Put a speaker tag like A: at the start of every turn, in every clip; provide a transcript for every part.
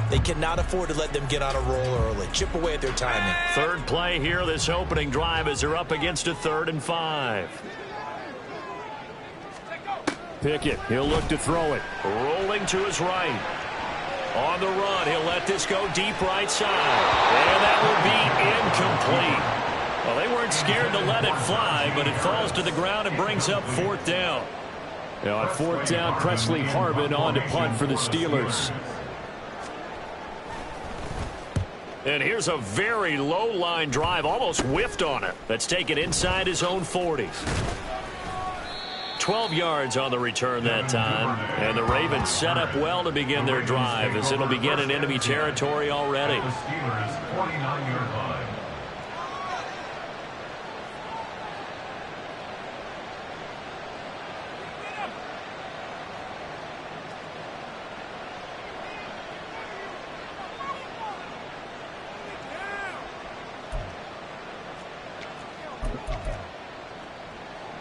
A: They cannot afford to let them get on a roll early. Chip away at their timing.
B: Third play here, this opening drive, as they're up against a 3rd and 5. Pickett, he'll look to throw it. Rolling to his right. On the run, he'll let this go deep right side. And that will be incomplete. Well, they weren't scared to let it fly, but it falls to the ground and brings up 4th down. Now on 4th down, Presley Harvin on to punt for the Steelers. And here's a very low line drive, almost whiffed on it. That's taken inside his own 40s. 12 yards on the return that time. And the Ravens set up well to begin their drive, as it'll begin in enemy territory already.
C: The Steelers' 49-yard line.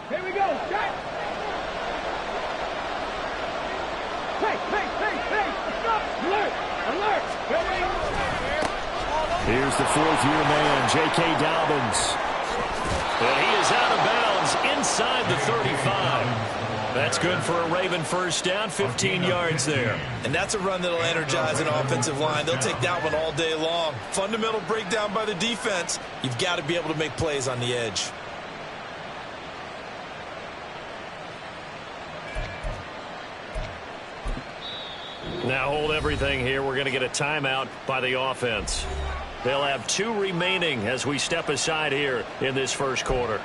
D: Here we go. Check. Hey. Stop. Alert. Alert.
B: Here's the 4th-year man, J.K. Dobbins. And he is out of bounds inside the 35. That's good for a Raven first down, 15 yards there.
A: And that's a run that'll energize an offensive line. They'll take that one all day long. Fundamental breakdown by the defense. You've got to be able to make plays on the edge.
B: Now hold everything here. We're going to get a timeout by the offense. They'll have 2 remaining as we step aside here in this first quarter.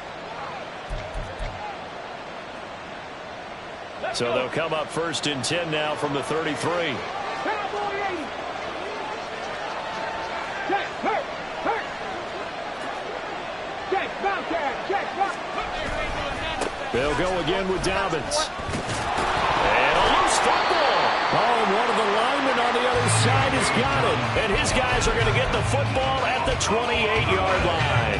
B: So they'll come up 1st and 10 now from the 33. They'll go again with Dobbins. And a loose football. Oh, and one of the linemen on the other side has got it. And his guys are going to get the football at the 28-yard line.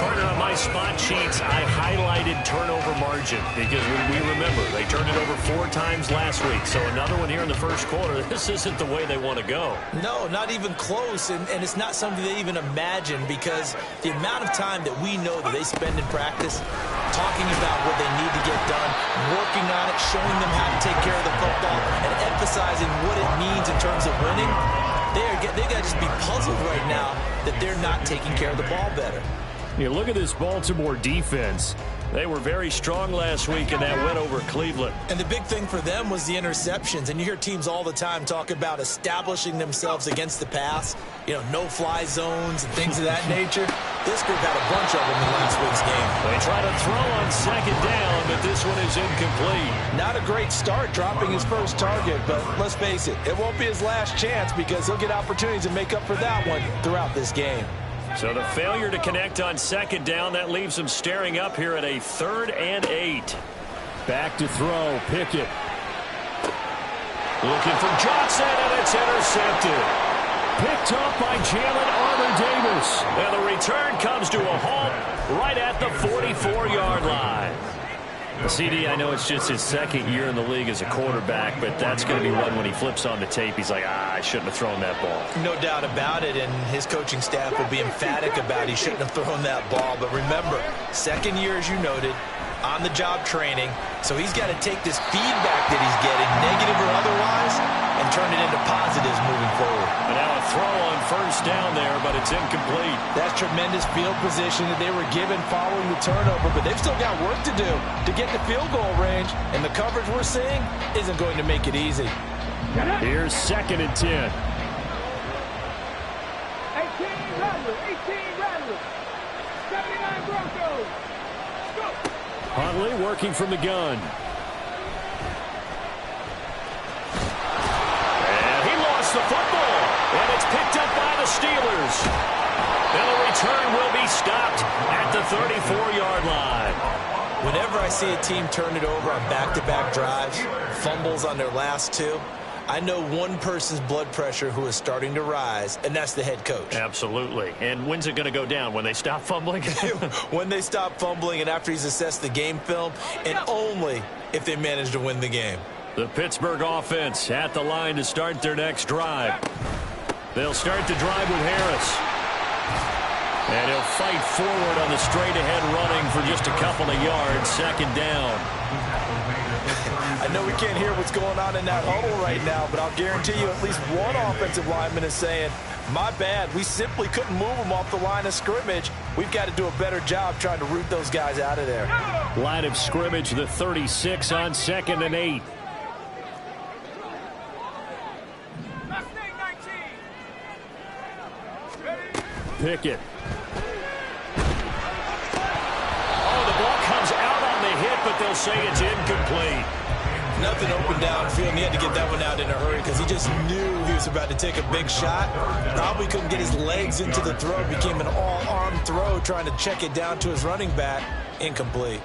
B: Partner, on my spot sheets, I highlighted turnover margin because we remember they turned it over 4 times last week. So another one here in the first quarter. This isn't the way they want to go.
A: No, not even close. And it's not something they even imagine, because the amount of time that we know that they spend in practice talking about what they need to get done, working on it, showing them how to take care of the football, and emphasizing what it means in terms of winning, they got to just be puzzled right now that they're not taking care of the ball better.
B: You look at this Baltimore defense. They were very strong last week in that win over Cleveland.
A: And the big thing for them was the interceptions. And you hear teams all the time talk about establishing themselves against the pass, no-fly zones and things of that nature. This group had a bunch of them in last week's game.
B: They try to throw on 2nd down, but this one is incomplete.
A: Not a great start dropping his first target, but let's face it, it won't be his last chance, because he'll get opportunities to make up for that one throughout this game.
B: So the failure to connect on 2nd down, that leaves them staring up here at a 3rd and 8. Back to throw, Pickett. Looking for Johnson, and it's intercepted. Picked up by Jalen Armour-Davis. And the return comes to a halt right at the 44-yard line. CD, I know it's just his 2nd year in the league as a quarterback, but that's going to be one when he flips on the tape. He's like, I shouldn't have thrown that ball.
A: No doubt about it, and his coaching staff will be emphatic about he shouldn't have thrown that ball. But remember, 2nd year, as you noted, on-the-job training, so he's got to take this feedback that he's getting, negative or otherwise, and turn it into positives moving forward.
B: And now a throw on 1st down there, but it's incomplete.
A: That's tremendous field position that they were given following the turnover, but they've still got work to do to get the field goal range, and the coverage we're seeing isn't going to make it easy.
B: Here's 2nd and 10.
D: 18 Rattlers. 79 Broncos. Go.
B: Huntley working from the gun. And he lost the football. And it's picked up by the Steelers. And the return will be stopped at the 34-yard line.
A: Whenever I see a team turn it over on back-to-back drives, fumbles on their last 2, I know one person's blood pressure who is starting to rise, and that's the head coach.
B: Absolutely. And when's it going to go down? When they stop fumbling?
A: When they stop fumbling and after he's assessed the game film, and only if they manage to win the game.
B: The Pittsburgh offense at the line to start their next drive. They'll start the drive with Harris. And he'll fight forward on the straight-ahead running for just a couple of yards. Second down.
A: I know we can't hear what's going on in that huddle right now, but I'll guarantee you at least one offensive lineman is saying, my bad, we simply couldn't move them off the line of scrimmage. We've got to do a better job trying to root those guys out of there.
B: Line of scrimmage, the 36 on 2nd and 8. Pickett. Oh, the ball comes out on the hit, but they'll say it's incomplete.
A: Nothing open downfield, and he had to get that one out in a hurry because he just knew he was about to take a big shot. Probably couldn't get his legs into the throw. Became an all-arm throw trying to check it down to his running back. Incomplete.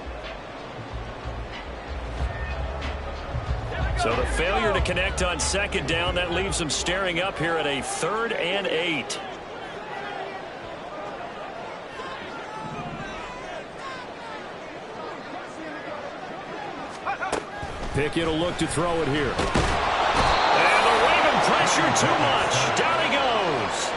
B: So the failure to connect on 2nd down, that leaves them staring up here at a 3rd and 8. Pickett will look to throw it here. And the Raven pressure too much. Down he goes.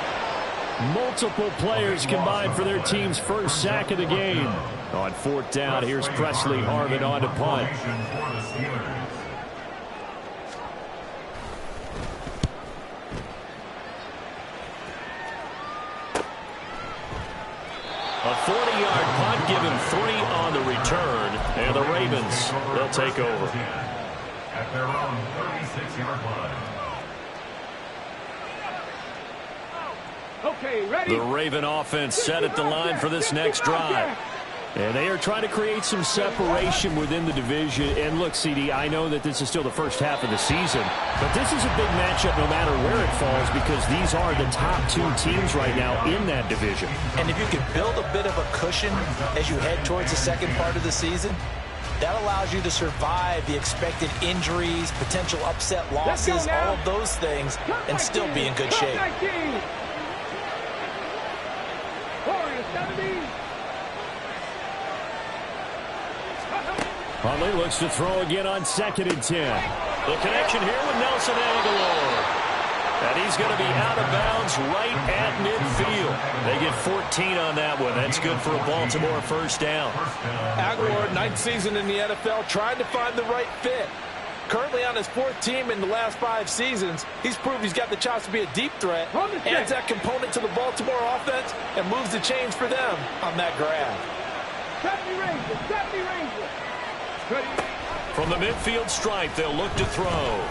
B: Multiple players combined for their team's first sack of the game. On 4th down, here's Presley Harvin on to punt. A 40-yard punt, give him 3 on the return. And the Ravens, they'll take over.
C: At their own 36-yard line.
D: Okay, ready?
B: The Raven offense set at the line for this next drive. And they are trying to create some separation within the division. And look, CD, I know that this is still the first half of the season, but this is a big matchup no matter where it falls because these are the top 2 teams right now in that division.
A: And if you can build a bit of a cushion as you head towards the second part of the season, that allows you to survive the expected injuries, potential upset losses, all of those things, and still be in good shape.
B: Huntley looks to throw again on 2nd and 10. The connection here with Nelson Agholor. And he's going to be out of bounds right at midfield. They get 14 on that one. That's good for a Baltimore first down.
A: Agholor, 9th season in the NFL, trying to find the right fit. Currently on his 4th team in the last 5 seasons, he's proved he's got the chops to be a deep threat, adds that component to the Baltimore offense, and moves the chains for them on that grab.
D: 70 Rangers.
B: From the midfield stripe, they'll look to throw.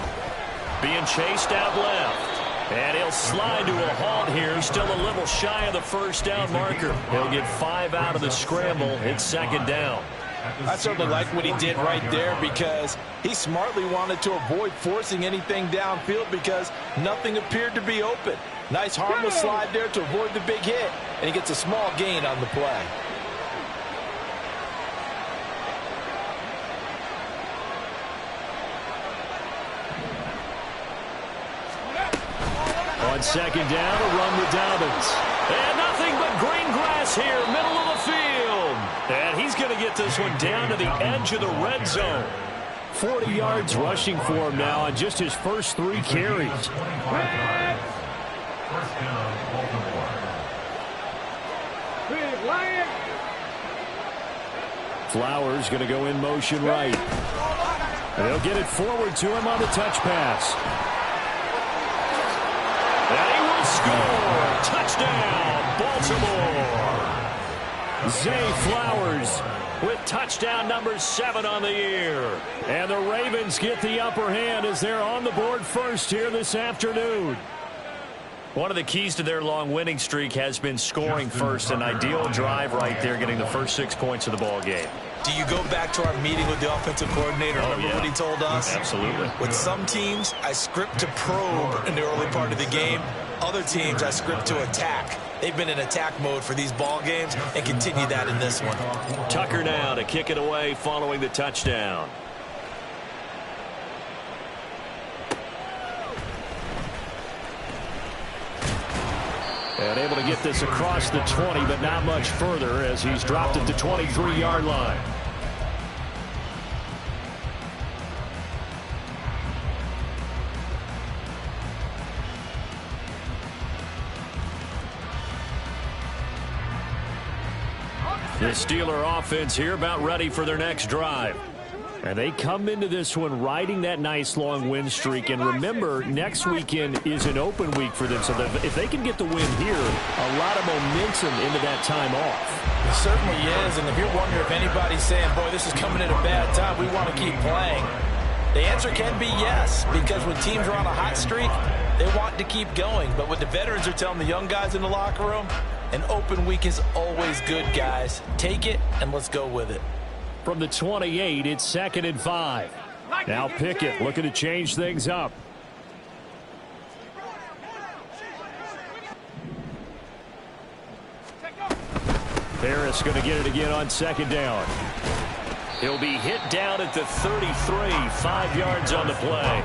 B: Being chased out left. And he'll slide to a halt here. Still a little shy of the first down marker. He'll get 5 out of the scramble. It's 2nd down.
A: I certainly like what he did right there because he smartly wanted to avoid forcing anything downfield because nothing appeared to be open. Nice harmless slide there to avoid the big hit, and he gets a small gain on the play.
B: On 2nd down, a run with Dobbins. And nothing but green grass here, middle of the field. And he's going to get this one down to the edge of the red zone. 40 yards rushing for him now on just his first 3 carries.
C: First down, Baltimore.
B: Flowers going to go in motion right. And they'll get it forward to him on the touch pass. And he will score. Touchdown, Baltimore. Zay Flowers with touchdown number 7 on the year. And the Ravens get the upper hand as they're on the board first here this afternoon. One of the keys to their long winning streak has been scoring first. An ideal drive right there, getting the first 6 points of the ball game.
A: Do you go back to our meeting with the offensive coordinator? Remember what he told us?
B: Absolutely.
A: With some teams, I script to probe in the early part of the game. Other teams, I script to attack. They've been in attack mode for these ball games and continue that in this one.
B: Tucker now to kick it away following the touchdown. And able to get this across the 20, but not much further as he's dropped at the 23-yard line. The Steeler offense here about ready for their next drive. And they come into this one riding that nice long win streak. And remember, next weekend is an open week for them. So if they can get the win here, a lot of momentum into that time off.
A: It certainly is. And if you're wondering if anybody's saying, boy, this is coming at a bad time, we want to keep playing, the answer can be yes. Because when teams are on a hot streak, they want to keep going. But what the veterans are telling the young guys in the locker room, an open week is always good, guys. Take it and let's go with it.
B: From the 28, it's 2nd and 5. Now Pickett looking to change things up. Harris going to get it again on 2nd down. He'll be hit down at the 33, 5 yards on the play.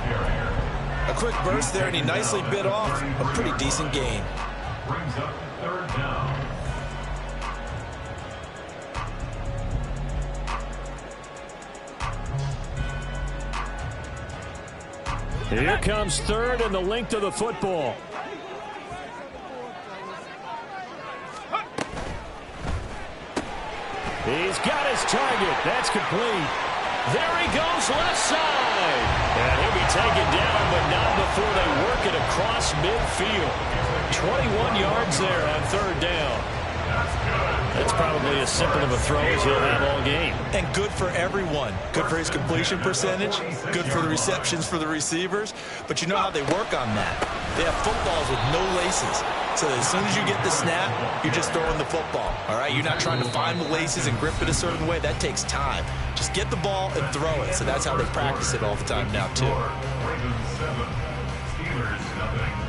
A: A quick burst there, and he nicely bit off a pretty decent gain.
C: Brings up 3rd down.
B: Here comes 3rd and the length of the football. He's got his target. That's complete. There he goes, left side. And he'll be taken down, but not before they work it across midfield. 21 yards there on 3rd down. That's probably as simple of a throw as he'll have all game.
A: And good for everyone. Good for his completion percentage. Good for the receptions for the receivers. But you know how they work on that. They have footballs with no laces. So that as soon as you get the snap, you're just throwing the football. All right? You're not trying to find the laces and grip it a certain way. That takes time. Just get the ball and throw it. So that's how they practice it all the time now, too.
C: Ravens 7, Steelers nothing.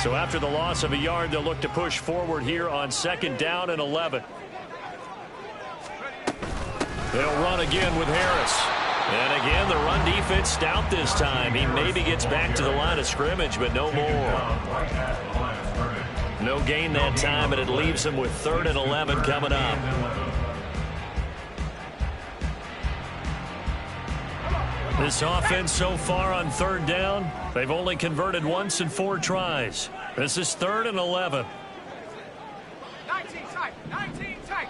B: So after the loss of a yard, they'll look to push forward here on 2nd down and 11. They'll run again with Harris. And again, the run defense stout this time. He maybe gets back to the line of scrimmage, but no more. No gain that time, and it leaves him with 3rd and 11 coming up. This offense so far on 3rd down, they've only converted once in 4 tries. This is 3rd and 11.
D: 19 tight, 19 tight.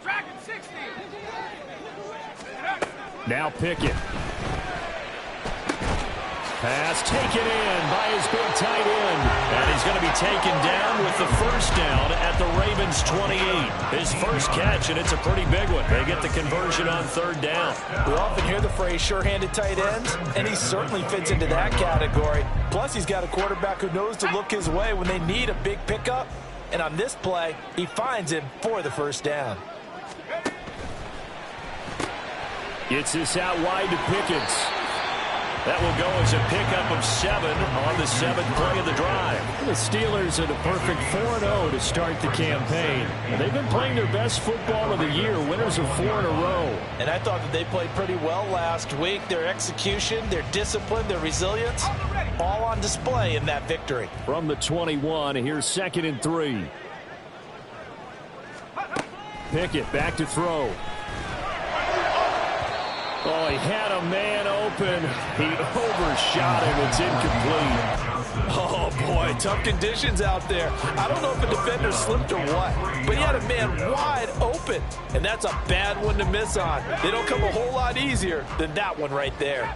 D: Dragon 60.
B: Now Pickett. Pass taken in by his big tight end. And he's going to be taken down with the 1st down at the Ravens 28. His first catch, and it's a pretty big one. They get the conversion on 3rd down.
A: We often hear the phrase sure-handed tight ends, and he certainly fits into that category. Plus, he's got a quarterback who knows to look his way when they need a big pickup. And on this play, he finds him for the 1st down.
B: Gets this out wide to Pickens. That will go as a pickup of 7 on the 7th play of the drive. The Steelers are the perfect 4-0 to start the campaign. They've been playing their best football of the year, winners of 4 in a row.
A: And I thought that they played pretty well last week. Their execution, their discipline, their resilience, all on display in that victory.
B: From the 21, here's 2nd and 3. Pickett back to throw. Oh, he had a man open. He overshot him. It's incomplete.
A: Oh, boy, tough conditions out there. I don't know if a defender slipped or what, but he had a man wide open, and that's a bad one to miss on. They don't come a whole lot easier than that one right there.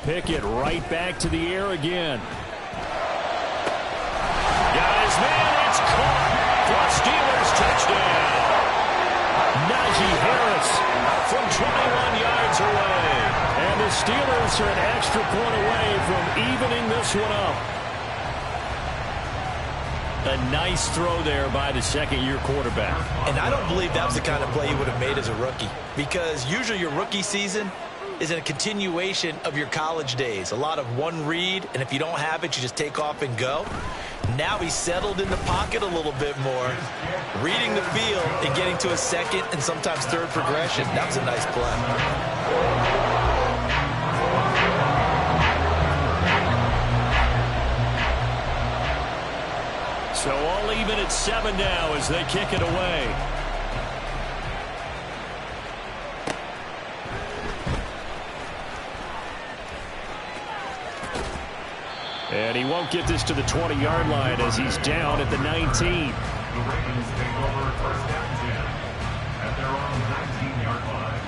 B: Pickett right back to the air again. Got his man, it's caught for a Steelers touchdown. Najee Harris from 21 yards away. And the Steelers are an extra point away from evening this one up. A nice throw there by the 2nd-year quarterback.
A: And I don't believe that was the kind of play he would have made as a rookie, because usually your rookie season is a continuation of your college days. A lot of one read, and if you don't have it, you just take off and go. Now he's settled in the pocket a little bit more, reading the field and getting to a 2nd and sometimes 3rd progression. That was a nice play.
B: So all even at 7 now as they kick it away. And he won't get this to the 20-yard line as he's down at the 19.
C: The Ravens take over first down 10 at their own 19-yard line.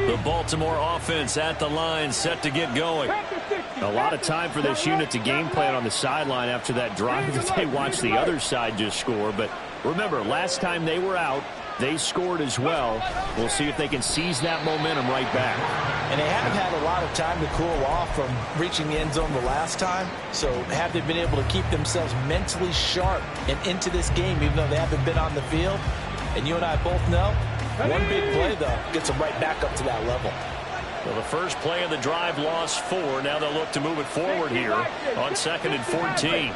B: The Baltimore offense at the line, set to get going. A lot of time for this unit to game plan on the sideline after that drive that they watched the other side just score. But remember, last time they were out, they scored as well. We'll see if they can seize that momentum right back.
A: And they have had a lot of time to cool off from reaching the end zone the last time. So have they been able to keep themselves mentally sharp and into this game, even though they haven't been on the field? And you and I both know, one big play, though, gets them right back up to that level.
B: Well, the first play of the drive lost 4. Now they'll look to move it forward here on 2nd and 14.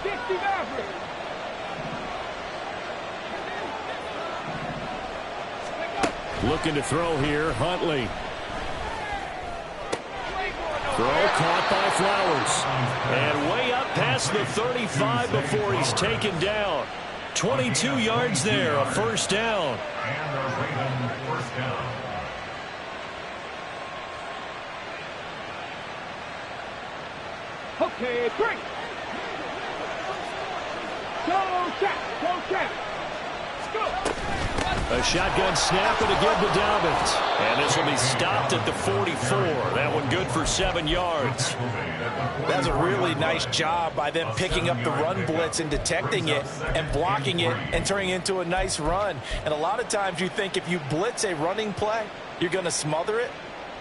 B: Looking to throw here, Huntley. Throw caught by Flowers. And way up past the 35 before he's taken down. 22 yards there, a first down.
C: And the Ravens first down.
D: Okay, break. Go, check. Go, check. Let's go.
B: A shotgun snap and a give to Dobbins. And this will be stopped at the 44. That one good for 7 yards.
A: That's a really nice job by them picking up the run blitz and detecting it and blocking it and turning it into a nice run. And a lot of times you think if you blitz a running play, you're going to smother it.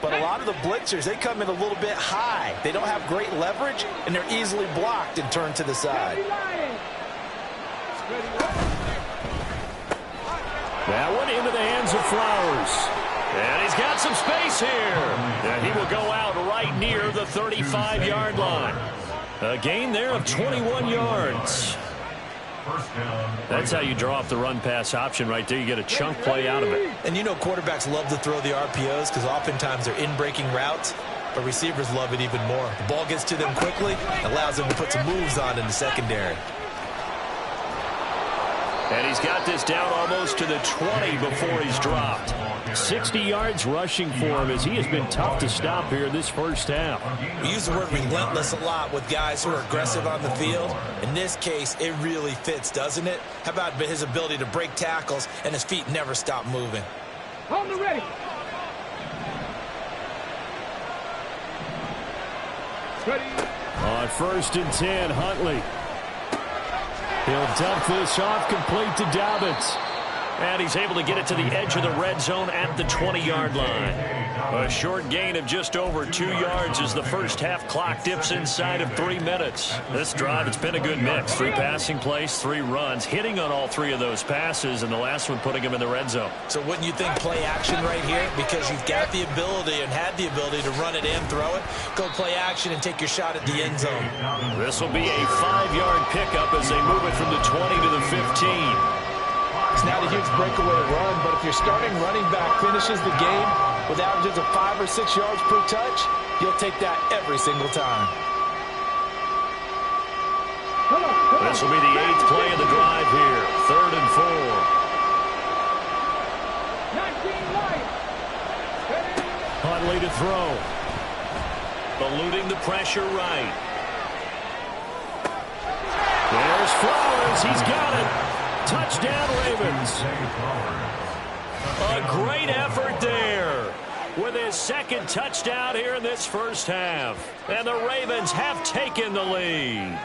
A: But a lot of the blitzers, they come in a little bit high. They don't have great leverage, and they're easily blocked and turned to the side.
B: That one into the hands of Flowers. And he's got some space here. And he will go out right near the 35-yard line. A gain there of 21 yards. That's how you draw up the run-pass option right there. You get a chunk play out of it.
A: And you know quarterbacks love to throw the RPOs because oftentimes they're in-breaking routes, but receivers love it even more. The ball gets to them quickly, allows them to put some moves on in the secondary.
B: And he's got this down almost to the 20 before he's dropped. 60 yards rushing for him as he has been tough to stop here this first half.
A: We use the word relentless a lot with guys who are aggressive on the field. In this case, it really fits, doesn't it? How about his ability to break tackles and his feet never stop moving?
D: On the ready. Ready.
B: On 1st and 10, Huntley. He'll dump this off complete to Dobbins. And he's able to get it to the edge of the red zone at the 20-yard line. A short gain of just over 2 yards as the first half clock dips inside of 3 minutes. This drive, it's been a good mix. 3 passing plays, 3 runs, hitting on all 3 of those passes, and the last one putting him in the red zone.
A: So wouldn't you think play action right here? Because you've got the ability and had the ability to run it and throw it. Go play action and take your shot at the end zone.
B: This will be a 5-yard pickup as they move it from the 20 to the 15.
A: It's not a huge breakaway run, but if your starting running back finishes the game with averages of 5 or 6 yards per touch, you'll take that every single time.
B: This will be the 8th play of the drive here. 3rd and 4. Huntley to throw. Eluding the pressure right. There's Flowers. He's got it. Touchdown, Ravens. A great effort there with his 2nd touchdown here in this first half. And the Ravens have taken the lead.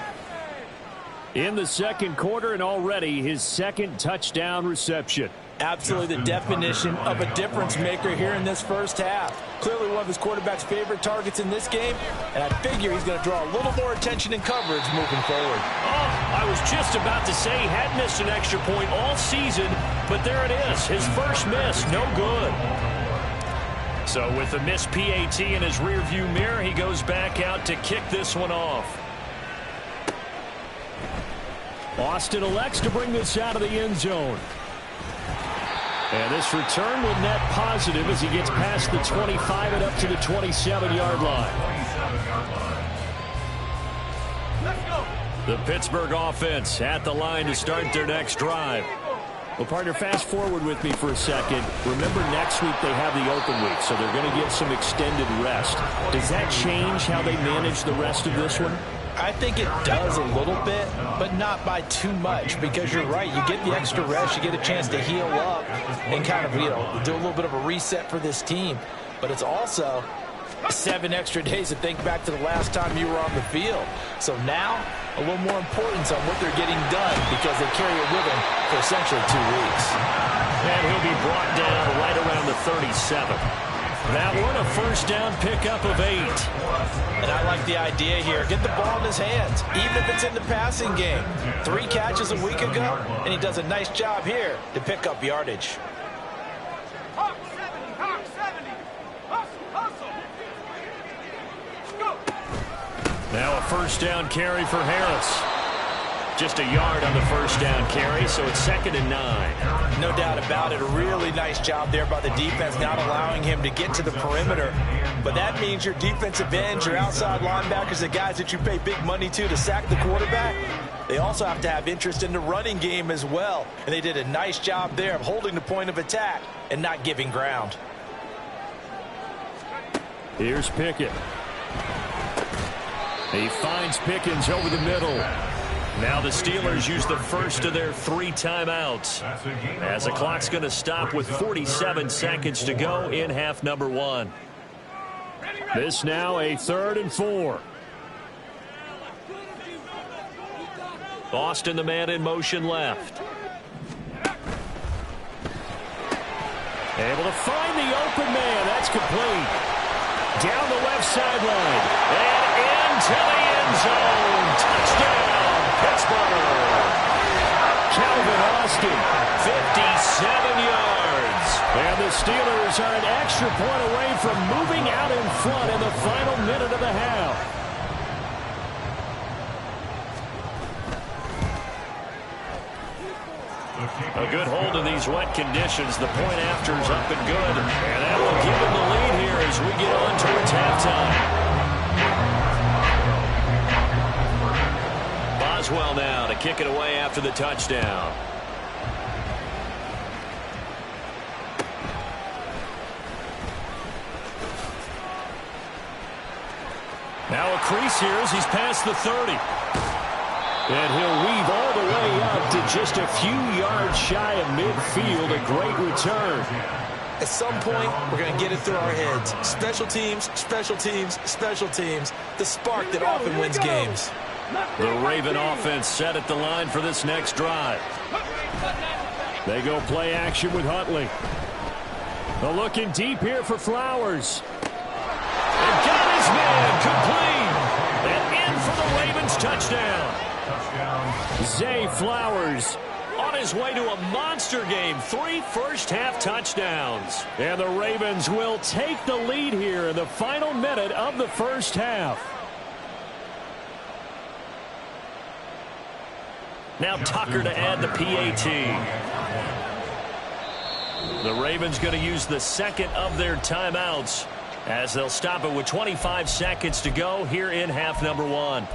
B: In the 2nd quarter, and already his 2nd touchdown reception.
A: Absolutely the definition of a difference maker here in this first half. Clearly one of his quarterback's favorite targets in this game, and I figure he's going to draw a little more attention and coverage moving forward.
B: Oh, I was just about to say he had missed an extra point all season, but there it is. His first miss, no good. So with the missed PAT in his rearview mirror, he goes back out to kick this one off. Austin elects to bring this out of the end zone. And this return will net positive as he gets past the 25 and up to the 27-yard line. The Pittsburgh offense at the line to start their next drive. Well, partner, fast forward with me for a second. Remember, next week they have the open week, so they're going to get some extended rest. Does that change how they manage the rest of this one?
A: I think it does a little bit, but not by too much, because you're right. You get the extra rest. You get a chance to heal up and kind of, do a little bit of a reset for this team. But it's also 7 extra days to think back to the last time you were on the field. So now, a little more importance on what they're getting done because they carry it with them for essentially 2 weeks.
B: And he'll be brought down right around the 37. That one, a first down pickup of 8.
A: And I like the idea here. Get the ball in his hands, even if it's in the passing game. 3 catches a week ago, and he does a nice job here to pick up yardage.
B: Now a first down carry for Harris. Just a yard on the first down carry, so it's 2nd and 9.
A: No doubt about it. A really nice job there by the defense, not allowing him to get to the perimeter. But that means your defensive ends, your outside linebackers, the guys that you pay big money to sack the quarterback, they also have to have interest in the running game as well. And they did a nice job there of holding the point of attack and not giving ground.
B: Here's Pickett. He finds Pickens over the middle. Now the Steelers use the first of their 3 timeouts as the clock's going to stop with 47 seconds to go in half number 1. This now a 3rd and 4. Boston, the man in motion left. Able to find the open man. That's complete. Down the left sideline. And into the end zone. Touchdown, Pittsburgh. Calvin Austin, 57 yards. And the Steelers are an extra point away from moving out in front in the final minute of the half. A good hold in these wet conditions. The point after's up and good. And that will give them the lead here as we get on towards halftime. Boswell now to kick it away after the touchdown. Now a crease here as he's past the 30. And he'll weave all the way up to just a few yards shy of midfield. A great return.
A: At some point, we're going to get it through our heads. Special teams, special teams, special teams. The spark that often wins games.
B: The Raven offense set at the line for this next drive. They go play action with Huntley. They're looking deep here for Flowers. And got his man complete. And in for the Ravens touchdown. Zay Flowers on his way to a monster game. 3 first-half touchdowns. And the Ravens will take the lead here in the final minute of the first half. Now Tucker to add the PAT. The Ravens going to use the second of their timeouts as they'll stop it with 25 seconds to go here in half number 1.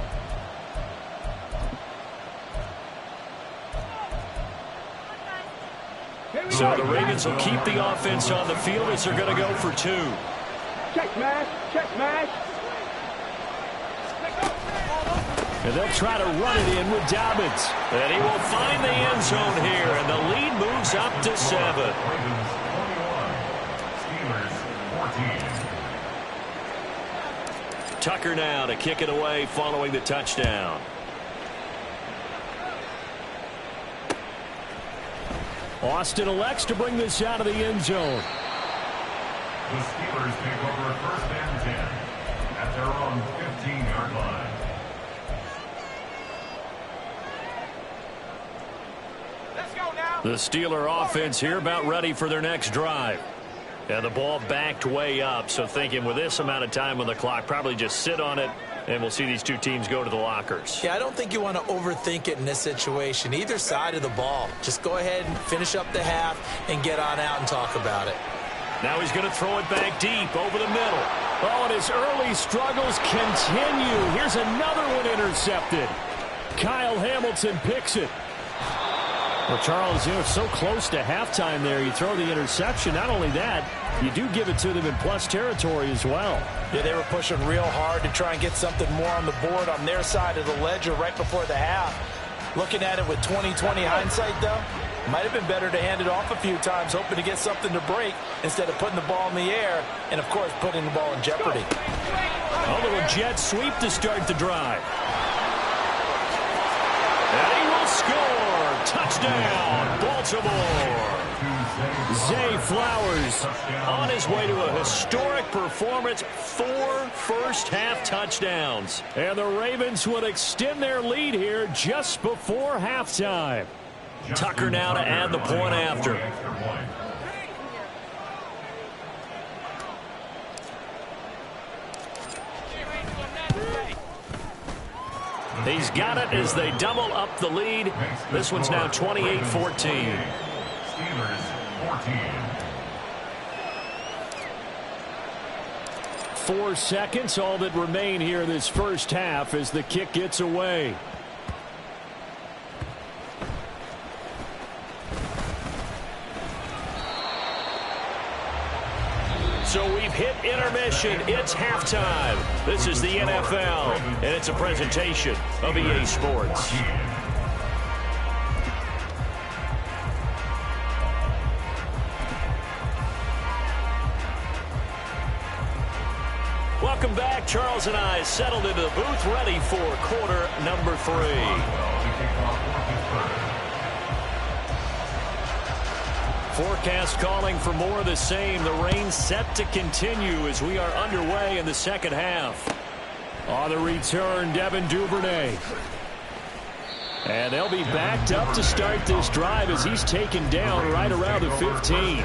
B: So the Ravens will keep the offense on the field as they're going to go for 2.
D: Check smash, check smash.
B: And they'll try to run it in with Dobbins. And he will find the end zone here, and the lead moves up to 7. Tucker now to kick it away following the touchdown. Austin elects to bring this out of the end zone.
C: The Steelers take over 1st and 10 at their own 15-yard line.
B: The Steeler offense here about ready for their next drive. And the ball backed way up, so thinking with this amount of time on the clock, probably just sit on it And we'll see these two teams go to the lockers.
A: Yeah, I don't think you want to overthink it in this situation. Either side of the ball. Just go ahead and finish up the half and get on out and talk about it.
B: Now he's going to throw it back deep over the middle.
E: Oh, and his early struggles continue. Here's another one intercepted. Kyle Hamilton picks it. Well, Charles, so close to halftime there. You throw the interception. Not only that, you do give it to them in plus territory as well.
A: Yeah, they were pushing real hard to try and get something more on the board on their side of the ledger right before the half. Looking at it with 20/20 hindsight, though, might have been better to hand it off a few times, hoping to get something to break instead of putting the ball in the air and, of course, putting the ball in jeopardy.
E: A little jet sweep to start the drive.
B: And he will score. Touchdown, Baltimore.
E: Zay Flowers
B: on his way to a historic performance, 4 first-half touchdowns.
E: And the Ravens would extend their lead here just before halftime.
B: Tucker now to add the point after. He's got it as they double up the lead. This one's now 28-14.
C: Steelers 14.
E: 4 seconds, all that remain here in this first half as the kick gets away.
B: So we've hit intermission. It's halftime. This is the NFL, and it's a presentation of EA Sports. Welcome back. Charles and I settled into the booth, ready for quarter number 3. Forecast calling for more of the same. The rain set to continue as we are underway in the second half.
E: On the return, Devin Duvernay. And they'll be backed up to start this drive as he's taken down right around the 15.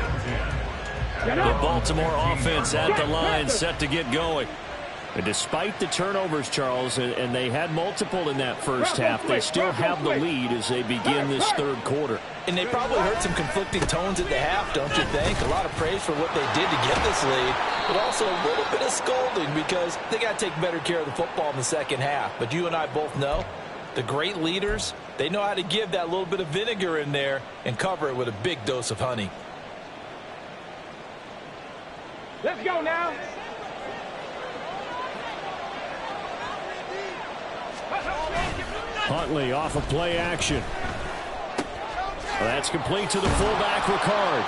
B: The Baltimore offense at the line, set to get going.
E: And despite the turnovers, Charles, and they had multiple in that first half, they still have the lead as they begin this third quarter.
A: And they probably heard some conflicting tones at the half, don't you think? A lot of praise for what they did to get this lead, but also a little bit of scolding because they got to take better care of the football in the second half. But you and I both know the great leaders, they know how to give that little bit of vinegar in there and cover it with a big dose of honey.
D: Let's go now.
E: Huntley off of play action. That's complete to the fullback, Ricard.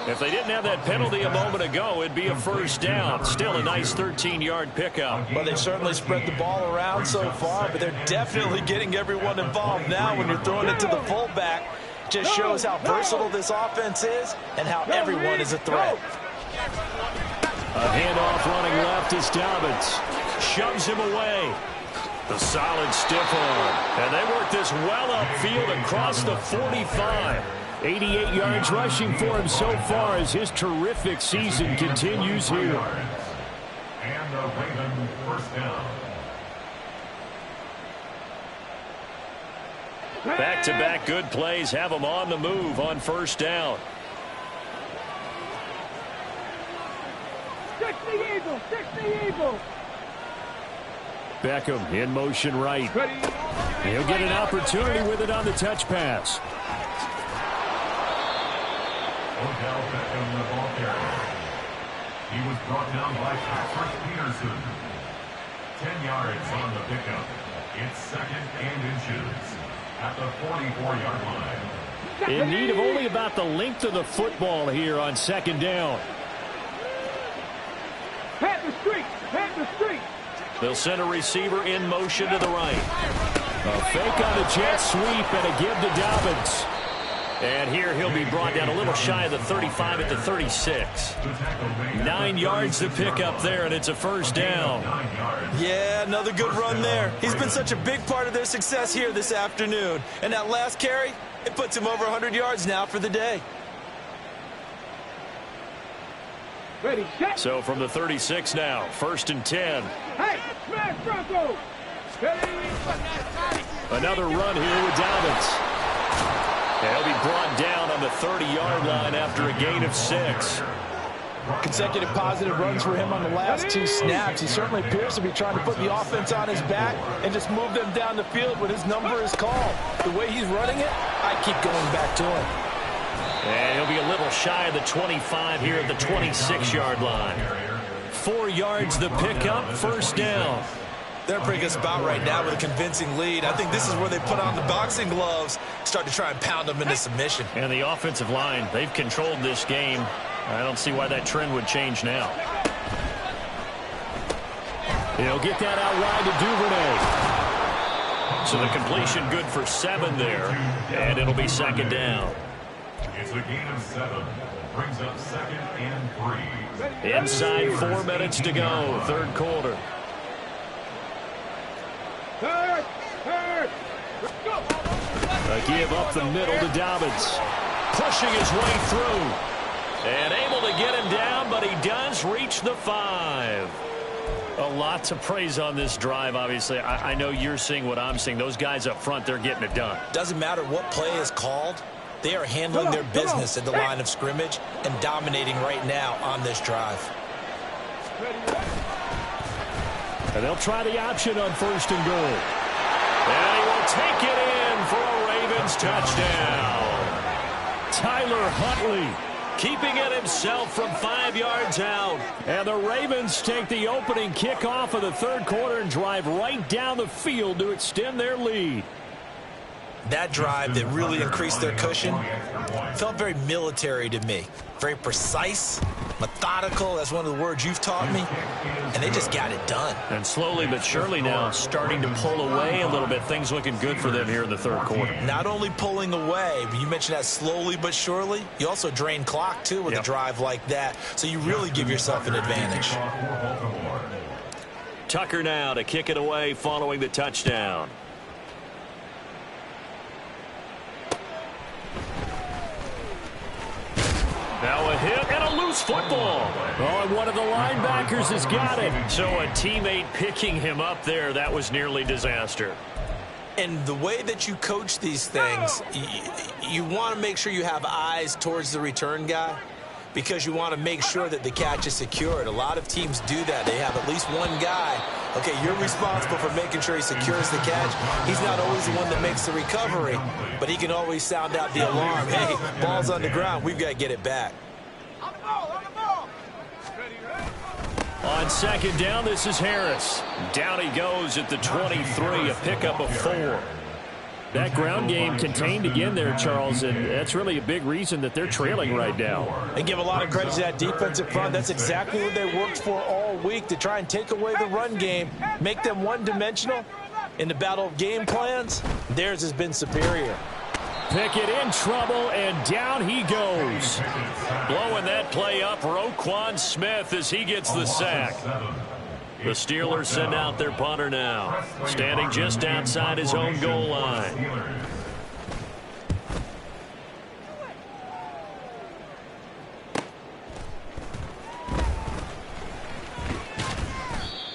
B: If they didn't have that penalty a moment ago, it'd be a first down. Still a nice 13-yard pickup.
A: Well, they certainly spread the ball around so far, but they're definitely getting everyone involved now when you're throwing it to the fullback. Just shows how versatile this offense is and how everyone is a threat.
E: A handoff running left is Dobbins.
B: Shoves him away. The solid stiff arm. And they work this well upfield across the 45.
E: 88 yards rushing for him so far as his terrific season continues here.
C: And the Ravens first down.
B: Back-to-back good plays have them on the move on first down.
D: Fix the Eagle! Fix the Eagle!
E: Beckham in motion right. He'll get an opportunity with it on the touch pass.
C: Odell Beckham, the ball carrier. He was brought down by Patrick Peterson. 10 yards on the pickup. It's second and inches at the 44-yard line.
E: In need of only about the length of the football here on second down.
D: Pat the street! Pat the street!
B: They'll send a receiver in motion to the right.
E: A fake on a jet sweep and a give to Dobbins.
B: And here he'll be brought down a little shy of the 35 at the 36. 9 yards to pick up there, and it's a first down.
A: Yeah, another good run there. He's been such a big part of their success here this afternoon. And that last carry, it puts him over 100 yards now for the day.
D: Ready, set.
E: So from the 36 now, 1st and 10.
D: Hey, smash Bronco.
E: Another run here with Dobbins. And he'll be brought down on the 30-yard line after a gain of 6.
A: Consecutive positive runs for him on the last 2 snaps. He certainly appears to be trying to put the offense on his back and just move them down the field when his number is called. The way he's running it, I keep going back to him.
E: And he'll be a little shy of the 25 here at the 26-yard line. 4 yards the pickup, 1st down.
A: They're bringing us about right now with a convincing lead. I think this is where they put on the boxing gloves, start to try and pound them into submission.
E: And the offensive line, they've controlled this game. I don't see why that trend would change now. He'll get that out wide to Duvernay. So the completion good for 7 there. And it'll be 2nd down.
C: It's a gain of 7. Brings up 2nd and 3.
E: Inside 4 minutes to go, 3rd quarter.
D: Third. Go.
E: A give up the middle to Dobbins. Pushing his way through. And able to get him down, but he does reach the 5. A lot to praise on this drive, obviously. I know you're seeing what I'm seeing. Those guys up front, they're getting it done.
A: Doesn't matter what play is called. They are handling their business at the line of scrimmage and dominating right now on this drive.
E: And they'll try the option on 1st and goal. And he will take it in for a Ravens touchdown. Tyler Huntley keeping it himself from 5 yards out. And the Ravens take the opening kickoff of the 3rd quarter and drive right down the field to extend their lead.
A: That drive that really increased their cushion felt very military to me. Very precise, methodical. That's one of the words you've taught me. And they just got it done.
E: And slowly but surely now starting to pull away a little bit. Things looking good for them here in the 3rd quarter.
A: Not only pulling away, but you mentioned that slowly but surely. You also drain clock, too, with a drive like that. So you really give yourself an advantage.
E: Tucker now to kick it away following the touchdown. Now a hit and a loose football. Oh, and one of the linebackers has got it. So a teammate picking him up there, that was nearly disaster.
A: And the way that you coach these things, you want to make sure you have eyes towards the return guy because you want to make sure that the catch is secured. A lot of teams do that. They have at least one guy. Okay, you're responsible for making sure he secures the catch. He's not always the one that makes the recovery, but he can always sound out the alarm. Hey, ball's on the ground. We've got to get it back.
D: On the ball.
E: On 2nd down, this is Harris. Down he goes at the 23, a pickup of 4. That ground game contained again there, Charles, and that's really a big reason that they're trailing right now.
A: And give a lot of credit to that defensive front. That's exactly what they worked for all week, to try and take away the run game, make them one-dimensional. In the battle of game plans, theirs has been superior.
E: Pickett in trouble, and down he goes. Blowing that play up, Roquan Smith as he gets the sack. The Steelers send out their punter now, standing just outside his own goal line.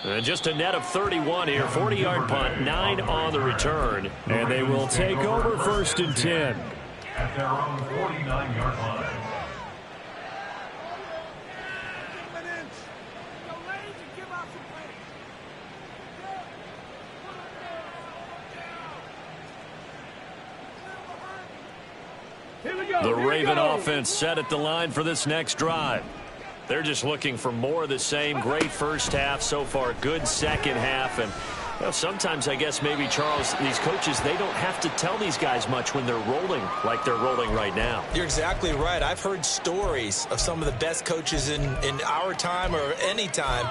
E: And just a net of 31 here, 40-yard punt, 9 on the return. And they will take over 1st and 10.
C: At their own 49-yard line.
E: The Raven offense set at the line for this next drive. They're just looking for more of the same. Great first half so far. Good second half. And sometimes I guess maybe, Charles, these coaches, they don't have to tell these guys much when they're rolling like they're rolling right now.
A: You're exactly right. I've heard stories of some of the best coaches in our time or any time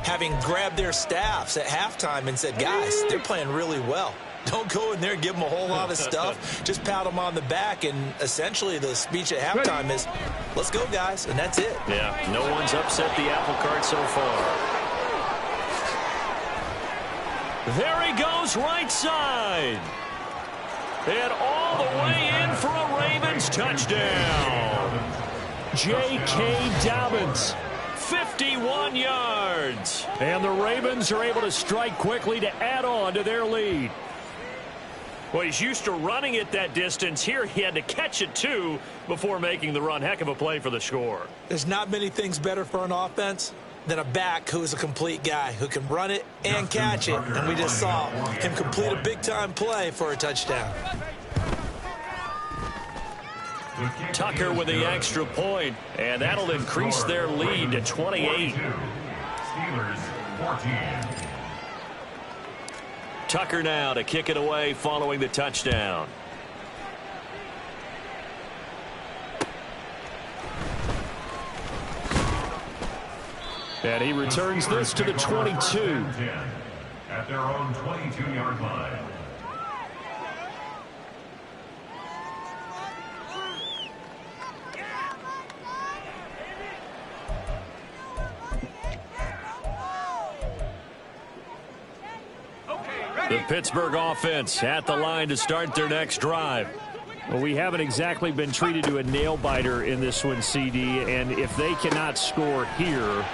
A: having grabbed their staffs at halftime and said, guys, they're playing really well. Don't go in there and give them a whole lot of stuff. Just pat them on the back, and essentially the speech at halftime is, let's go, guys, and that's it.
E: Yeah, no one's upset the apple cart so far. There he goes, right side. And all the way in for a Ravens touchdown. J.K. Dobbins 51 yards. And the Ravens are able to strike quickly to add on to their lead. Well, he's used to running it that distance. Here he had to catch it, too, before making the run. Heck of a play for the score.
A: There's not many things better for an offense than a back who's a complete guy, who can run it and catch it. And we just saw him complete a big-time play for a touchdown.
E: Tucker with the extra point, and that'll increase their lead to 28.
C: Steelers 14.
E: Tucker now to kick it away following the touchdown. And he returns this to the 22.
C: At their own 22-yard line.
E: The Pittsburgh offense at the line to start their next drive. Well, we haven't exactly been treated to a nail-biter in this one, CD, and if they cannot score here,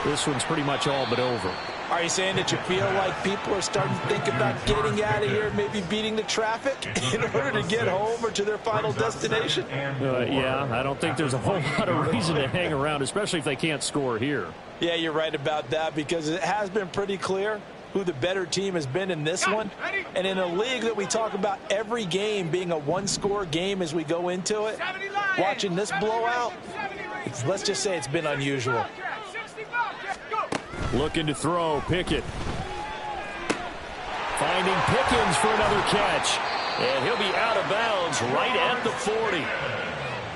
E: this one's pretty much all but over.
A: Are you saying that you feel like people are starting to think about getting out of here, maybe beating the traffic in order to get home or to their final destination?
E: Yeah, I don't think there's a whole lot of reason to hang around, especially if they can't score here.
A: Yeah, you're right about that, because it has been pretty clear who the better team has been in this one. And in a league that we talk about every game being a one-score game as we go into it, watching this blowout, let's just say it's been unusual.
E: Looking to throw, Pickett. Finding Pickens for another catch. And he'll be out of bounds right at the 40.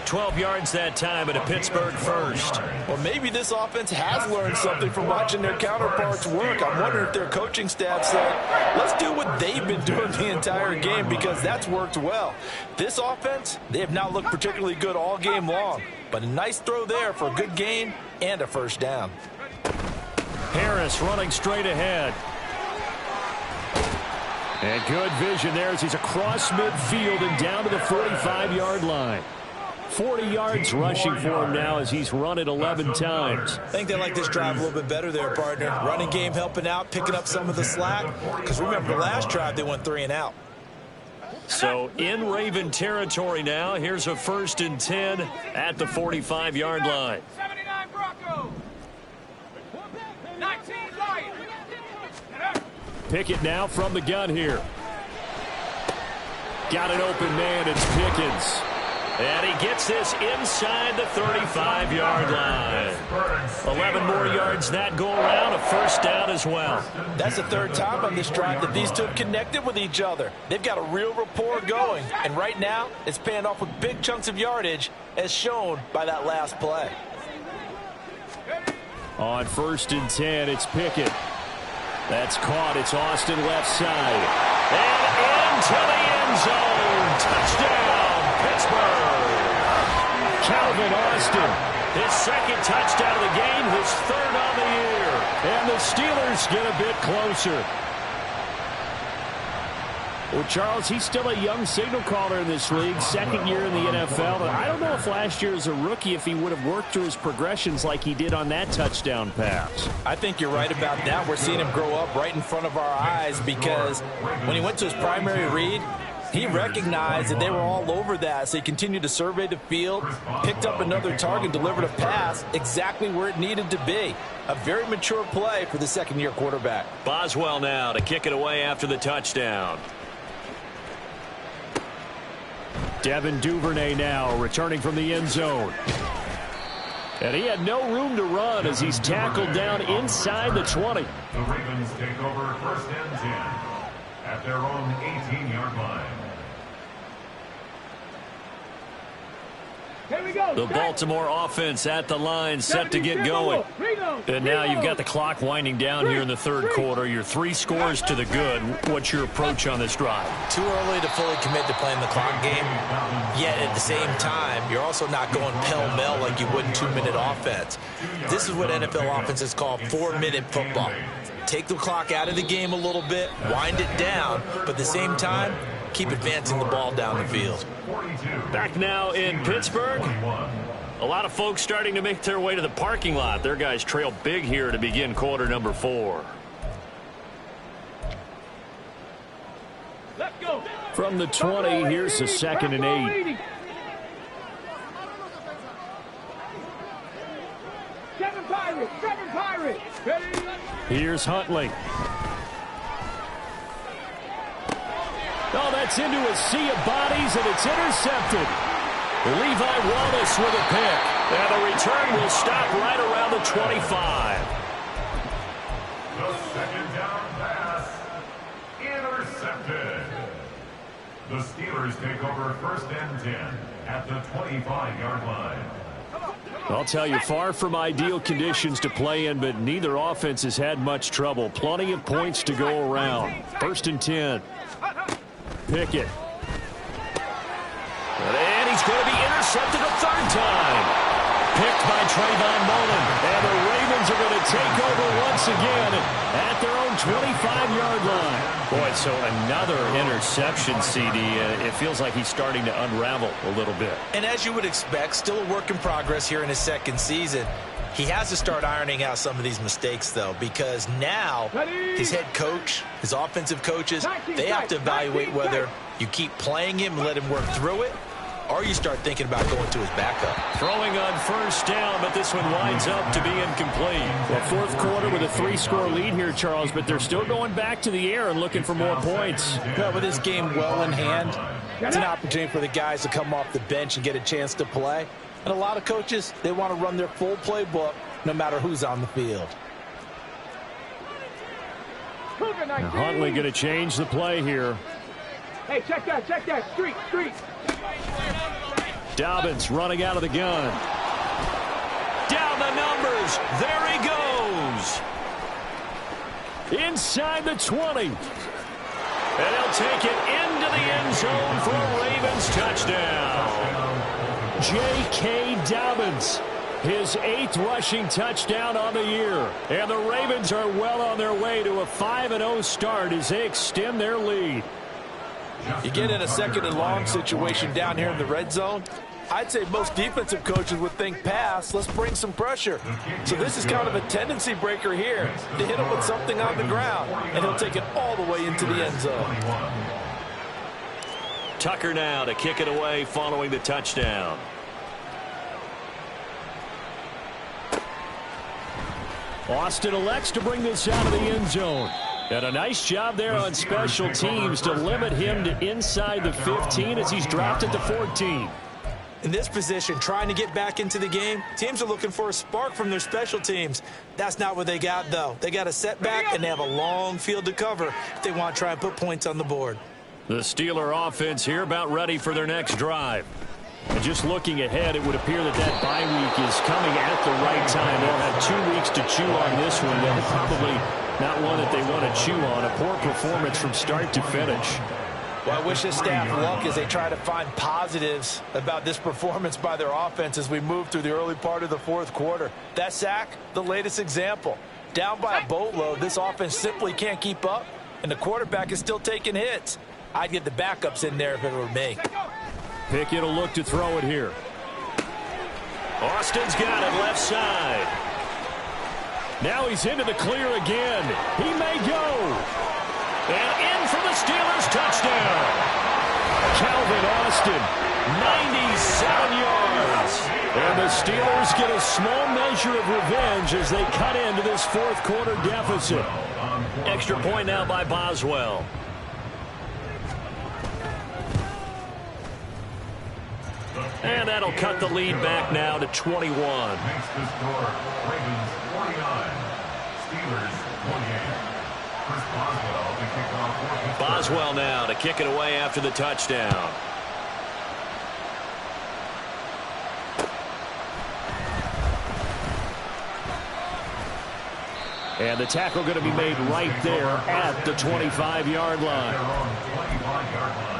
E: 12 yards that time at a Pittsburgh first.
A: Well, maybe this offense has learned something from watching their counterparts work. I'm wondering if their coaching staff said, let's do what they've been doing the entire game, because that's worked well. This offense, they have not looked particularly good all game long, but a nice throw there for a good gain and a first down.
E: Harris running straight ahead. And good vision there as he's across midfield and down to the 45-yard line. 40 yards rushing for him now as he's run it 11 times.
A: I think they like this drive a little bit better there, partner. Running game helping out, picking up some of the slack. Because remember, the last drive they went 3 and out.
E: So in Raven territory now. Here's a 1st and 10 at the 45-yard line.
D: 79 Broncos. 19 Lions.
E: Pickett now from the gun here. Got an open man. It's Pickens. And he gets this inside the 35-yard line. 11 more yards that go around, a first down as well.
A: That's the 3rd time on this drive that these two have connected with each other. They've got a real rapport going. And right now, it's paying off with big chunks of yardage, as shown by that last play.
E: On 1st and 10, it's Pickett. That's caught. It's Austin left side. And into the end zone. Touchdown, Pittsburgh. Calvin Austin, his 2nd touchdown of the game, his 3rd on the year. And the Steelers get a bit closer. Well, Charles, he's still a young signal caller in this league, 2nd year in the NFL. But I don't know if last year as a rookie, if he would have worked through his progressions like he did on that touchdown pass.
A: I think you're right about that. We're seeing him grow up right in front of our eyes, because when he went to his primary read, he recognized that they were all over that, so he continued to survey the field, picked up another target, delivered a pass exactly where it needed to be. A very mature play for the 2nd-year quarterback.
E: Boswell now to kick it away after the touchdown. Devin Duvernay now returning from the end zone. And he had no room to run as he's tackled down inside the 20.
C: The Ravens take over 1st and 10 at their own 18-yard line.
D: Here we go.
E: The Baltimore offense at the line, set to get going. And now you've got the clock winding down here in the 3rd quarter. Your 3 scores to the good. What's your approach on this drive?
A: Too early to fully commit to playing the clock game, yet at the same time, you're also not going pell-mell like you would in 2-minute offense. This is what NFL offenses call 4-minute football. Take the clock out of the game a little bit, wind it down, but at the same time, keep advancing the ball down the field.
E: Back now in Pittsburgh.
B: A lot of folks starting to make their way to the parking lot. Their guys trail big here to begin quarter number 4.
D: Let's go.
E: From the 20, here's the 2nd and 8.
D: 7 Pirates, 7 Pirates. Ready?
E: Here's Huntley. Oh, that's into a sea of bodies, and it's intercepted. Levi Wallace with a pick.
B: And the return will stop right around the 25.
C: The second down pass, intercepted. The Steelers take over 1st and 10 at the 25-yard line.
E: I'll tell you, far from ideal conditions to play in, but neither offense has had much trouble. Plenty of points to go around. 1st and 10. Pickett.
B: And he's going to be intercepted a 3rd time.
E: Picked by Trayvon Mullen. And the Ravens are going to take over once again at their own 25-yard line.
B: Boy, so another interception, CD. It feels like he's starting to unravel a little bit.
A: And as you would expect, still a work in progress here in his 2nd season. He has to start ironing out some of these mistakes, though, because now his head coach, his offensive coaches, they have to evaluate whether you keep playing him and let him work through it, or you start thinking about going to his backup.
E: Throwing on 1st down, but this one winds up to be incomplete. Well, 4th quarter with a 3-score lead here, Charles, but they're still going back to the air and looking for more points.
F: Well, with this game well in hand, it's an opportunity for the guys to come off the bench and get a chance to play. And a lot of coaches, they want to run their full playbook no matter who's on the field.
E: Now Huntley going to change the play here.
D: Hey, check that, street.
E: Dobbins running out of the gun.
B: Down the numbers. There he goes.
E: Inside the 20.
B: And he'll take it into the end zone for a Ravens touchdown.
E: J.K. Dobbins, his 8th rushing touchdown on the year. And the Ravens are well on their way to a 5-0 start as they extend their lead.
F: You get in a 2nd and long situation down here in the red zone, I'd say most defensive coaches would think pass, let's bring some pressure. So this is kind of a tendency breaker here to hit him with something on the ground, and he'll take it all the way into the end zone.
B: Tucker now to kick it away following the touchdown.
E: Austin elects to bring this out of the end zone. And a nice job there on special teams to limit him to inside the 15 as he's dropped at the 14.
A: In this position, trying to get back into the game, teams are looking for a spark from their special teams. That's not what they got, though. They got a setback, and they have a long field to cover if they want to try and put points on the board.
E: The Steeler offense here about ready for their next drive. And just looking ahead, it would appear that bye week is coming at the right time. They'll have 2 weeks to chew on this one. They'll probably not one that they want to chew on. A poor performance from start to finish.
F: Well, I wish this staff luck as they try to find positives about this performance by their offense as we move through the early part of the 4th quarter. That sack, the latest example. Down by a boatload, this offense simply can't keep up, and the quarterback is still taking hits. I'd get the backups in there if it were me.
E: Pickett will look to throw it here.
B: Austin's got it left side.
E: Now he's into the clear again. He may go.
B: And in for the Steelers touchdown.
E: Calvin Austin, 97 yards. And the Steelers get a small measure of revenge as they cut into this 4th quarter deficit.
B: Extra point now by Boswell. And that'll cut the lead back now to 21.
C: Makes the score Ravens 49, Steelers 28. Chris Boswell to kick off for Pittsburgh.
B: Boswell now to kick it away after the touchdown.
E: And the tackle going to be made right there at the 25-yard line.
C: They're on the 25-yard line.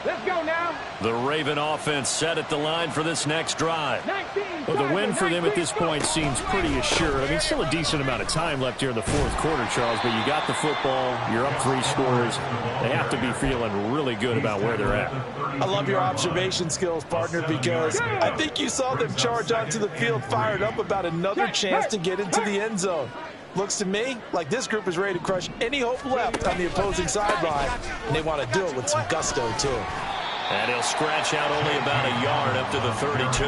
D: Let's go now.
E: The Raven offense set at the line for this next drive.
D: 19,
E: Well, the win for them at this point seems pretty assured. I mean, still a decent amount of time left here in the fourth quarter, Charles, but you got the football, you're up 3 scores. They have to be feeling really good about where they're at.
F: I love your observation skills, partner, because I think you saw them charge onto the field fired up about another chance to get into the end zone. Looks to me like this group is ready to crush any hope left on the opposing sideline, and they want to do it with some gusto, too.
E: And he'll scratch out only about a yard up to the 32.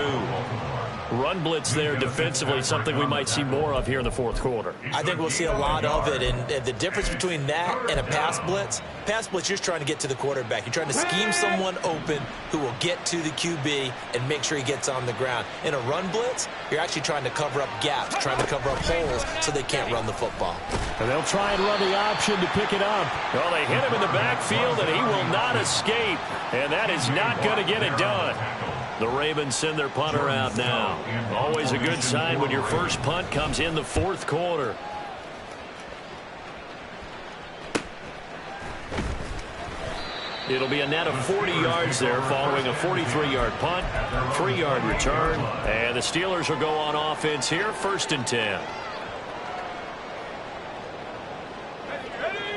E: Run blitz there defensively, something we might see more of here in the fourth quarter.
A: I think we'll see a lot of it, and the difference between that and a pass blitz, you're just trying to get to the quarterback. You're trying to scheme someone open who will get to the QB and make sure he gets on the ground. In a run blitz, you're actually trying to cover up gaps, trying to cover up holes so they can't run the football.
E: And they'll try and run the option to pick it up. Well, they hit him in the backfield, and he will not escape, and that is not going to get it done. The Ravens send their punter out now. Always a good sign when your first punt comes in the fourth quarter. It'll be a net of 40 yards there following a 43-yard punt, 3-yard return, and the Steelers will go on offense here, 1st and 10.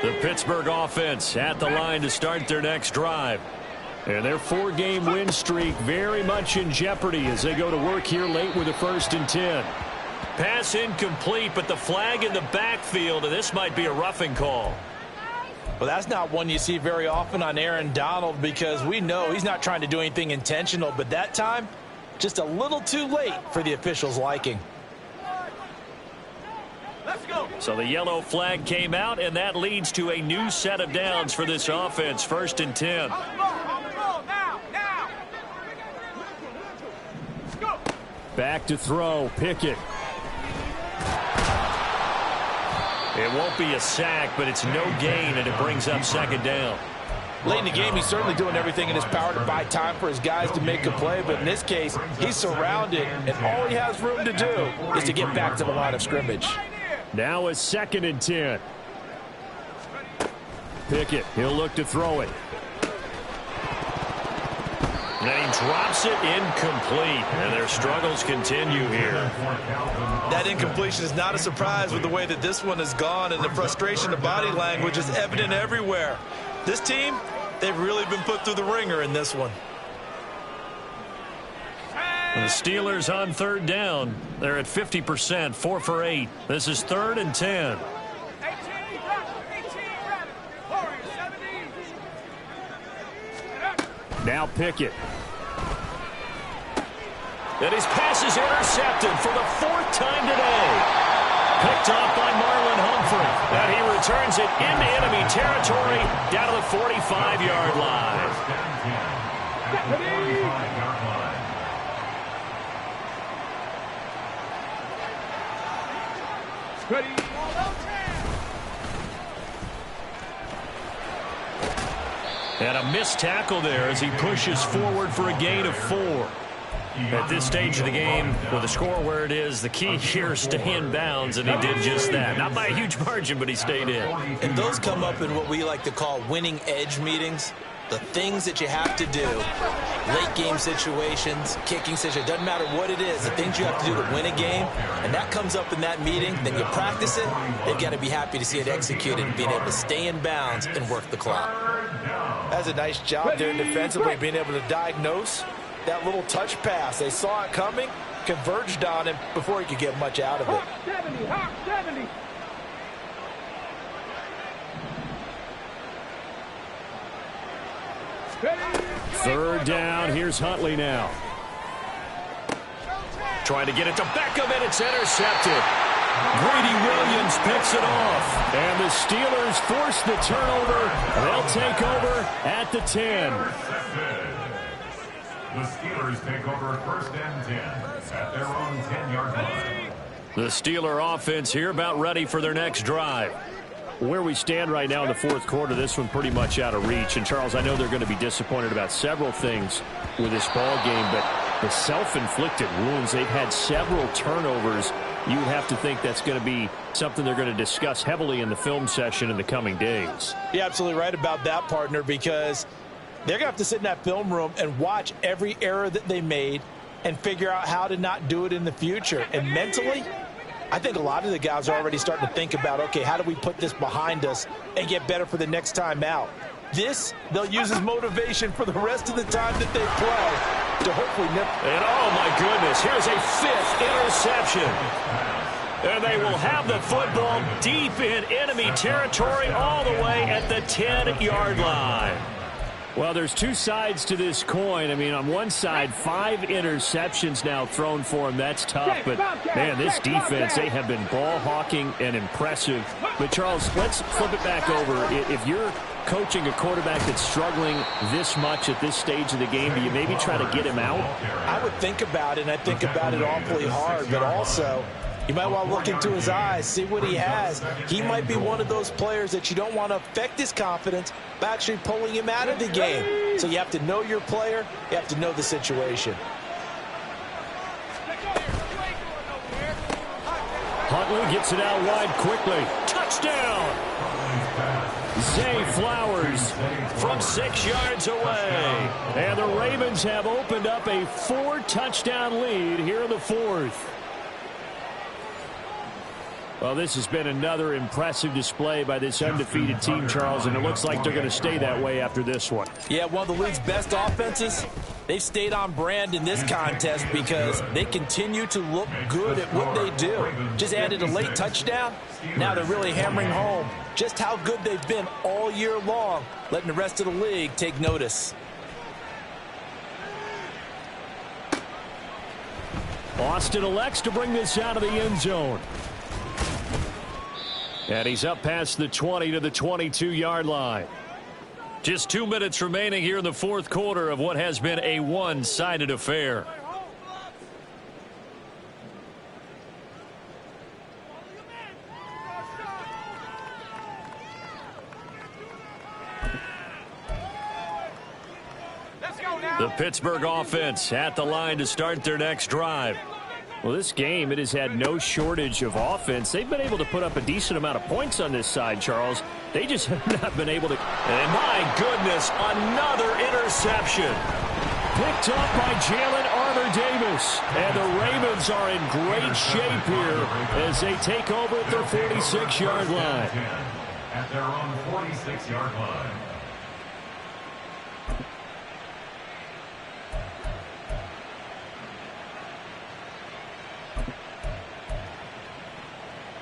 E: The Pittsburgh offense at the line to start their next drive. And their 4-game win streak very much in jeopardy as they go to work here late with a 1st and 10. Pass incomplete, but the flag in the backfield, and this might be a roughing call.
F: Well, that's not one you see very often on Aaron Donald, because we know he's not trying to do anything intentional, but that time, just a little too late for the officials' liking.
D: Let's go.
E: So the yellow flag came out, and that leads to a new set of downs for this offense, 1st and 10. Back to throw, Pickett. It won't be a sack, but it's no gain, and it brings up 2nd down.
F: Late in the game, he's certainly doing everything in his power to buy time for his guys to make a play, but in this case, he's surrounded, and all he has room to do is to get back to the line of scrimmage.
E: Now a 2nd and 10. Pickett, he'll look to throw it. And then he drops it incomplete, and their struggles continue here.
F: That incompletion is not a surprise with the way that this one has gone, and the frustration, the body language is evident everywhere. This team, they've really been put through the ringer in this one.
E: And the Steelers on 3rd down. They're at 50%, 4 for 8. This is 3rd and 10. Now Pickett. And his pass is intercepted for the 4th time today. Picked off by Marlon Humphrey. And he returns it into enemy territory down to the 45-yard line.
D: Ready.
E: And a missed tackle there as he pushes forward for a gain of 4. At this stage of the game, with the score where it is, the key here is stay in bounds, and he did just that. Not by a huge margin, but he stayed in.
A: And those come up in what we like to call winning edge meetings. The things that you have to do, late game situations, kicking situations, doesn't matter what it is, the things you have to do to win a game, and that comes up in that meeting, then you practice it, they've got to be happy to see it executed and being able to stay in bounds and work the clock.
F: That's a nice job there defensively, being able to diagnose that little touch pass. They saw it coming, converged on him before he could get much out of it.
D: Hawk 70, Hawk 70. Ready.
E: 3rd down. Here's Huntley now. Trying to get it to Beckham, and it's intercepted. Greedy Williams picks it off. And the Steelers force the turnover. They'll take over at the 10.
C: The Steelers take over 1st and 10 at their own 10-yard line.
E: The Steeler offense here about ready for their next drive. Where we stand right now in the fourth quarter, this one pretty much out of reach. And, Charles, I know they're going to be disappointed about several things with this ball game, but the self-inflicted wounds, they've had several turnovers. You would have to think that's going to be something they're going to discuss heavily in the film session in the coming days.
F: You're absolutely right about that, partner, because They're going to have to sit in that film room and watch every error that they made and figure out how to not do it in the future. And mentally, I think a lot of the guys are already starting to think about, okay, how do we put this behind us and get better for the next time out? This, they'll use as motivation for the rest of the time that they play to hopefully nip.
B: And oh my goodness, here's a 5th interception. And they will have the football deep in enemy territory all the way at the 10-yard line.
E: Well, there's two sides to this coin. I mean, on one side, 5 interceptions now thrown for him. That's tough. But, man, this defense, they have been ball hawking and impressive. But, Charles, let's flip it back over. If you're coaching a quarterback that's struggling this much at this stage of the game, do you maybe try to get him out?
F: I would think about it, and I think about it awfully hard. But also, you might want to look into his eyes, see what he has. He might be one of those players that you don't want to affect his confidence by actually pulling him out of the game. So you have to know your player. You have to know the situation.
E: Huntley gets it out wide quickly. Touchdown! Zay Flowers from 6 yards away. And the Ravens have opened up a 4-touchdown lead here in the 4th. Well, this has been another impressive display by this undefeated team, Charles, and it looks like they're going to stay that way after this one.
F: Yeah, one of the league's best offenses. They've stayed on brand in this contest because they continue to look good at what they do. Just added a late touchdown. Now they're really hammering home just how good they've been all year long, letting the rest of the league take notice.
E: Austin elects to bring this out of the end zone. And he's up past the 20 to the 22-yard line.
B: Just 2 minutes remaining here in the 4th quarter of what has been a one-sided affair. The Pittsburgh offense at the line to start their next drive.
E: Well, this game, it has had no shortage of offense. They've been able to put up a decent amount of points on this side, Charles. They just have not been able to.
B: And my goodness, another interception.
E: Picked up by Jalen Armour-Davis. And the Ravens are in great shape here as they take over at their 46-yard line.
C: At their own 46-yard line.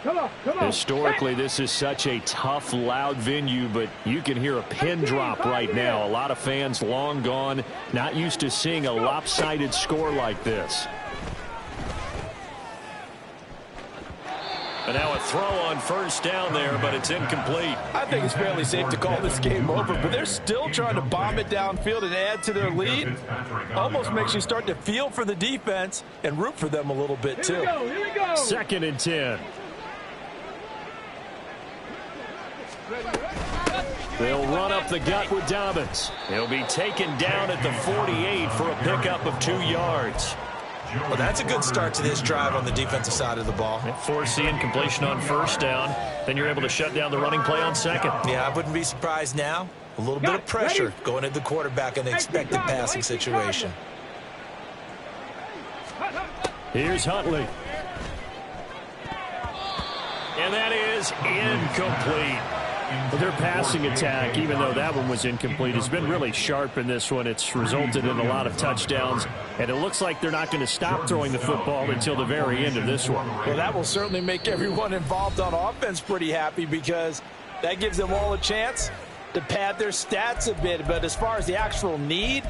D: Come on.
E: Historically, this is such a tough, loud venue, but you can hear a pin drop right now. A lot of fans long gone, not used to seeing a lopsided score like this.
B: And now a throw on first down there, but it's incomplete.
F: I think it's fairly safe to call this game over, but they're still trying to bomb it downfield and add to their lead. Almost makes you start to feel for the defense and root for them a little bit, too.
D: Here we go.
E: 2nd and 10. They'll run up the gut with Dobbins.
B: He'll be taken down at the 48 for a pickup of 2 yards.
F: Well, that's a good start to this drive on the defensive side of the ball.
B: Force the incompletion on first down. Then you're able to shut down the running play on second.
F: Yeah, I wouldn't be surprised now. A little bit of pressure going at the quarterback in the expected passing situation.
E: Here's Huntley.
B: And that is incomplete.
E: Well, their passing attack, even though that one was incomplete, has been really sharp in this one. It's resulted in a lot of touchdowns, and it looks like they're not going to stop throwing the football until the very end of this one.
F: Well, that will certainly make everyone involved on offense pretty happy because that gives them all a chance to pad their stats a bit. But as far as the actual need,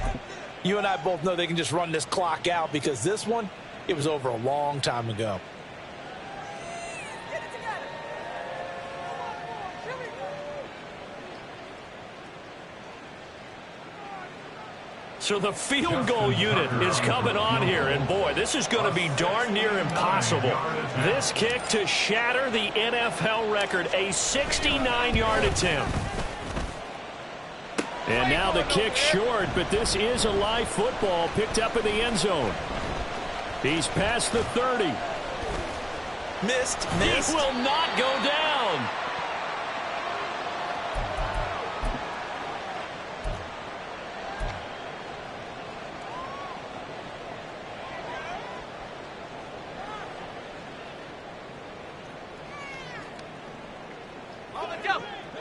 F: you and I both know they can just run this clock out because this one, it was over a long time ago.
B: So the field goal unit is coming on here, and boy, this is going to be darn near impossible. This kick to shatter the NFL record, a 69-yard attempt.
E: And now the kick short, but this is a live football picked up in the end zone. He's past the 30.
F: Missed.
B: It will not go down.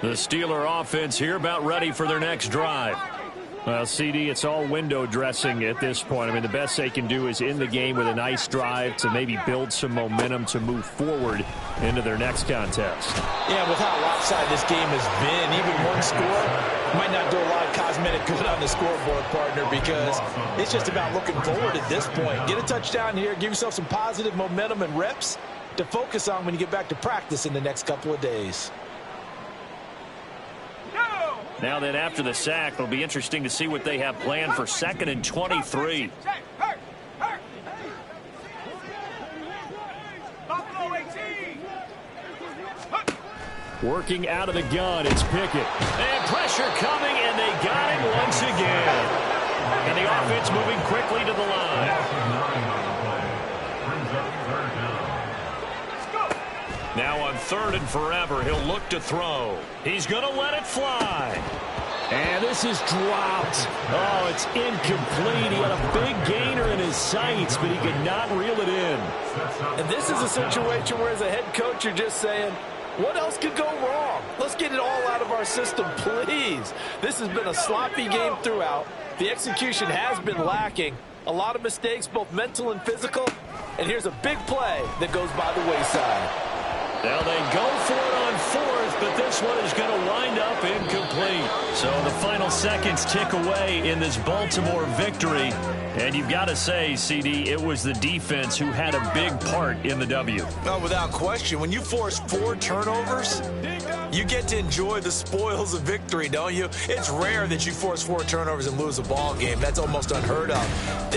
E: The Steeler offense here about ready for their next drive. Well, CD, it's all window dressing at this point. I mean, the best they can do is in the game with a nice drive to maybe build some momentum to move forward into their next contest.
A: Yeah, with how lopsided this game has been, even one score might not do a lot of cosmetic good on the scoreboard, partner, because it's just about looking forward at this point. Get a touchdown here, give yourself some positive momentum and reps to focus on when you get back to practice in the next couple of days.
E: Now then, after the sack, it'll be interesting to see what they have planned for 2nd and 23. Working out of the gun, it's Pickett. And pressure coming, and they got it once again. And the offense moving quickly to the line. Now on 3rd and forever, he'll look to throw. He's going to let it fly. And this is dropped. Oh, it's incomplete. He had a big gainer in his sights, but he could not reel it in.
F: And this is a situation where, as a head coach, you're just saying, what else could go wrong? Let's get it all out of our system, please. This has been a sloppy game throughout. The execution has been lacking. A lot of mistakes, both mental and physical. And here's a big play that goes by the wayside.
E: Now they go for it on 4th, but this one is going to wind up incomplete. So the final seconds tick away in this Baltimore victory. And you've got to say, CD, it was the defense who had a big part in the W.
A: No, without question. When you force 4 turnovers, you get to enjoy the spoils of victory, don't you? It's rare that you force 4 turnovers and lose a ball game. That's almost unheard of.